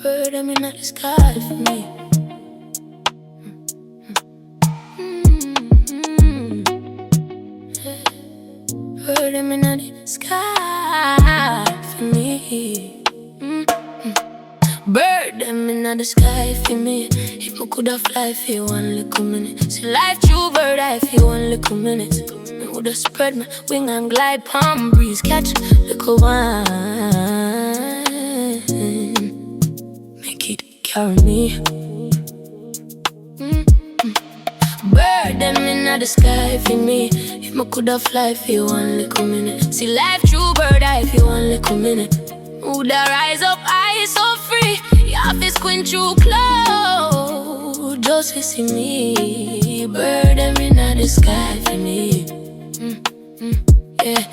Bird them in the sky for me. Bird them in the sky for me. Bird them in the sky for me. If I coulda fly for one little minute, see life true bird I feel one little minute. I woulda spread my wing and glide, palm breeze catch little wine. Make it carry me. Bird them in the sky for me. If I coulda fly for one little minute, see life true bird I feel one little minute. Woulda rise up high so free. You have to squint through clothes just to see me. Bird them in the sky for me. Yeah.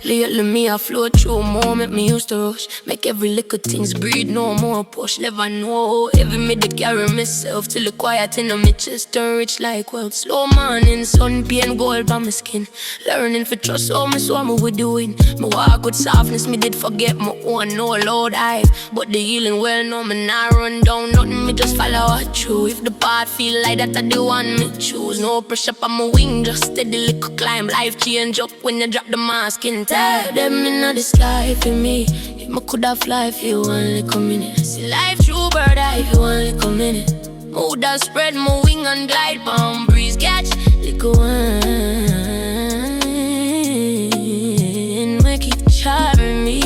Lately me I flow through more, make me used to rush. Make every little things breathe, no more push. Never know, every minute carry myself till the quiet in my chest turn rich like wealth. Slow morning, sun pain gold on my skin. Learning for trust all me so me with doing. Me walk with softness, me did forget my own, no loud hype. But the healing well know me not run down nothing, me just follow it through. If the path feel like that I the one me choose. No pressure on my wing, just steady little climb. Life change up when you drop the mask in. Tell them in the sky for me. If I coulda fly for one little minute, see life true bird eye for one little minute. I woulda spread my wing and glide, palm breeze catch little wine. Make it carry me.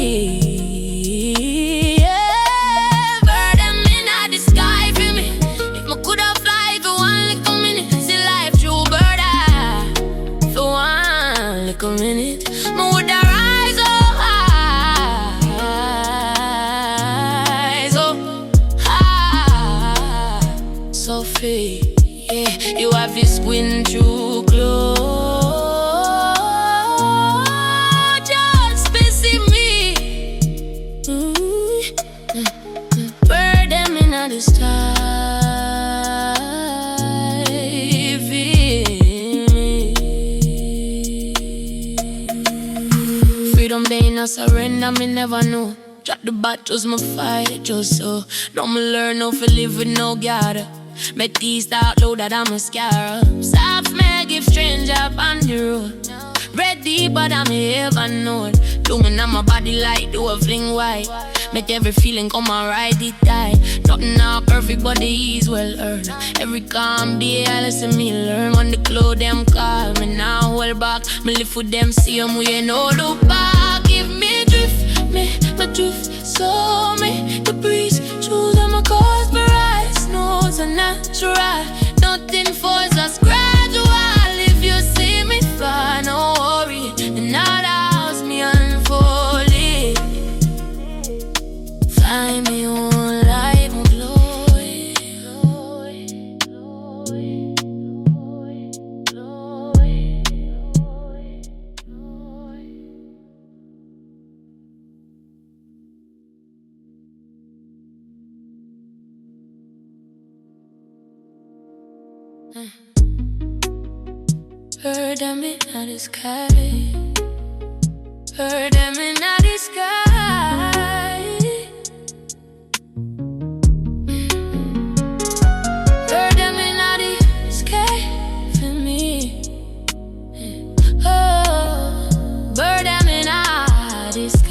Yeah, bird them in the sky for me. If I coulda fly for one little minute, see life true bird eye for one little minute. I woulda rise up high, so free. Yeah, you have this wind through clothes just to see me. Bird them in the sky. Freedom they no surrender, me never know. Drop the battles, me fight just so. Now me learn how to live with no guard. Me teased out loud that I'm a scar. Soft me give stranger on the road. Bread deep but I'm ever known. Blooming on my body like do a fling white. Make every feeling come and ride it tight. Nothing not perfect but the ease well earned. Every calm day I listen me learn. When the clothes them call me now hold back. Me live with them same way no look back. Give me drift, me my drift. So me the breeze choose on my cause my rise. No it's a natural. Nothing force us gradual. If you see me fly no worry. And now the house me unfold it. Find me on life on glory. Bird them in the sky. Bird them in the sky. Bird them in the sky for me. Oh, bird them in the sky.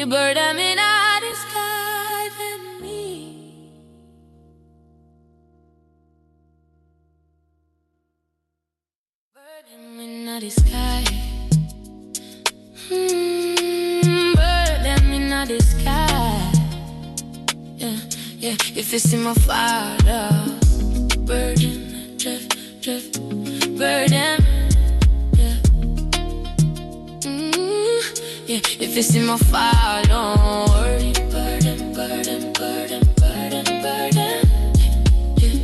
Bird them in the sky for me. Bird them in the sky. Bird them in the sky. Yeah. If you see my father, bird them, drift. Bird them. Yeah, if you see my fire, don't worry. Burden. Yeah,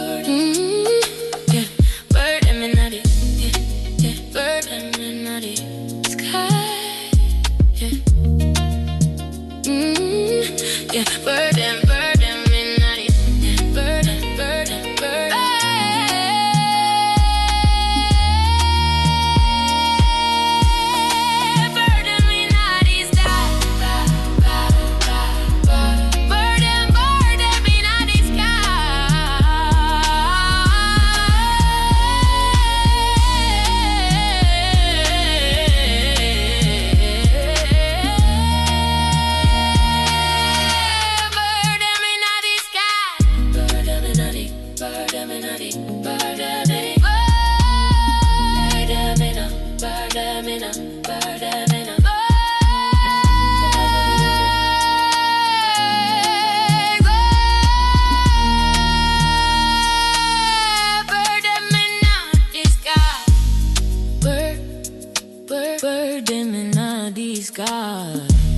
burden. Yeah, bird them in the bird them, bird them, bird them. Bird them in the sky.